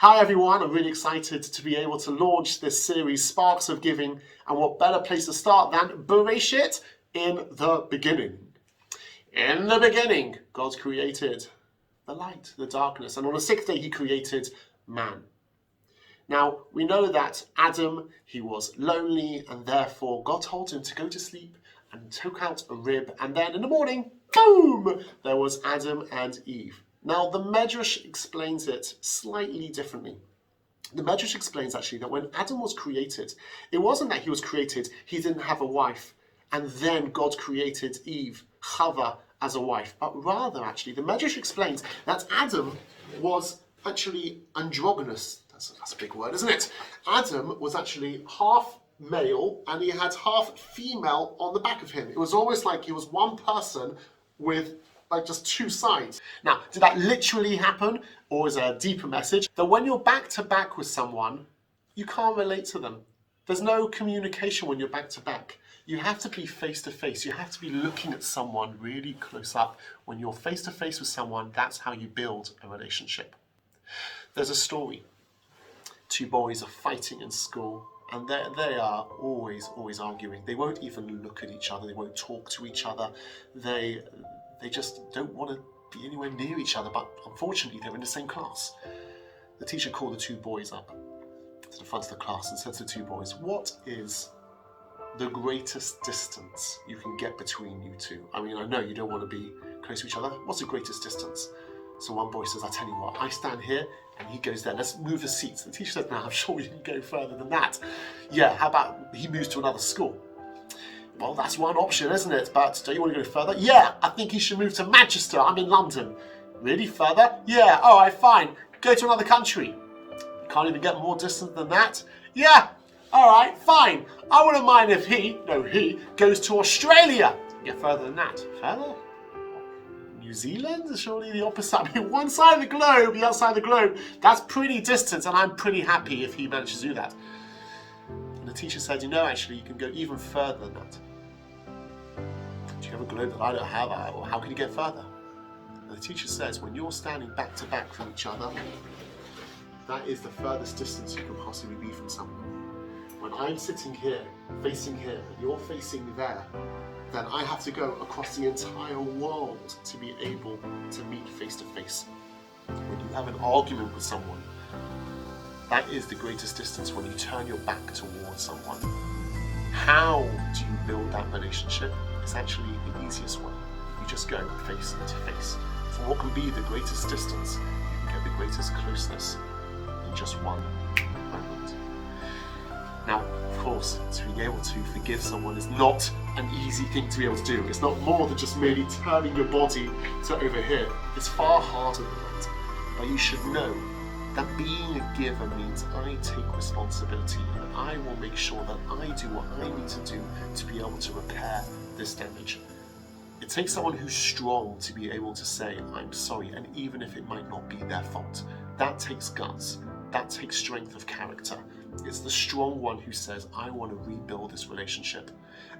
Hi everyone, I'm really excited to be able to launch this series, Sparks of Giving, and what better place to start than Bereishit, in the beginning. In the beginning, God created the light, the darkness, and on the sixth day he created man. Now, we know that Adam, he was lonely, and therefore God told him to go to sleep and took out a rib, and then in the morning, boom, there was Adam and Eve. Now, the Medrash explains it slightly differently. The Medrash explains actually that when Adam was created, it wasn't that he was created, he didn't have a wife, and then God created Eve, Chava, as a wife. But rather, actually, the Medrash explains that Adam was actually androgynous. That's a big word, isn't it? Adam was actually half male and he had half female on the back of him. It was almost like he was one person with like just two sides. Now, did that literally happen, or is there a deeper message? That when you're back to back with someone, you can't relate to them. There's no communication when you're back to back. You have to be face to face. You have to be looking at someone really close up. When you're face to face with someone, that's how you build a relationship. There's a story. Two boys are fighting in school, and they are always arguing. They won't even look at each other. They won't talk to each other. They just don't want to be anywhere near each other, but unfortunately they're in the same class. The teacher called the two boys up to the front of the class and said to the two boys, "What is the greatest distance you can get between you two? I mean, I know you don't want to be close to each other. What's the greatest distance?" So one boy says, "I tell you what, I stand here and he goes there. Let's move the seats." The teacher says, "No, I'm sure we can go further than that." "Yeah, how about he moves to another school?" "Well, that's one option, isn't it? But don't you want to go further?" "Yeah, I think he should move to Manchester. I'm in London." "Really? Further?" "Yeah, all right, fine. Go to another country." "You can't even get more distant than that." "Yeah, all right, fine. I wouldn't mind if he goes to Australia." "Get further than that." "Further? New Zealand is surely the opposite. I mean, one side of the globe, the other side of the globe. That's pretty distant, and I'm pretty happy if he manages to do that." And the teacher said, "You know, actually, you can go even further than that. Do you have a globe that I don't have? Or how can you get further?" And the teacher says, when you're standing back to back from each other, that is the furthest distance you can possibly be from someone. When I'm sitting here, facing here, and you're facing there, then I have to go across the entire world to be able to meet face to face. When you have an argument with someone, that is the greatest distance when you turn your back towards someone. How do you build that relationship? It's actually the easiest way. You just go face to face. So what can be the greatest distance? You can get the greatest closeness in just one moment. Now, of course, to be able to forgive someone is not an easy thing to be able to do. It's not more than just merely turning your body to over here. It's far harder than that. But you should know that being a giver means I take responsibility and I will make sure that I do what I need to do to be able to repair this damage. It takes someone who's strong to be able to say, "I'm sorry," and even if it might not be their fault. That takes guts. That takes strength of character. It's the strong one who says, "I want to rebuild this relationship."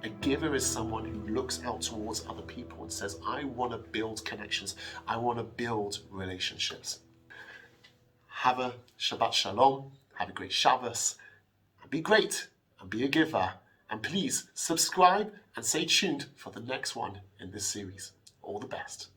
A giver is someone who looks out towards other people and says, "I want to build connections. I want to build relationships." Have a Shabbat Shalom. Have a great Shabbos. And be great and be a giver. And please subscribe and stay tuned for the next one in this series. All the best.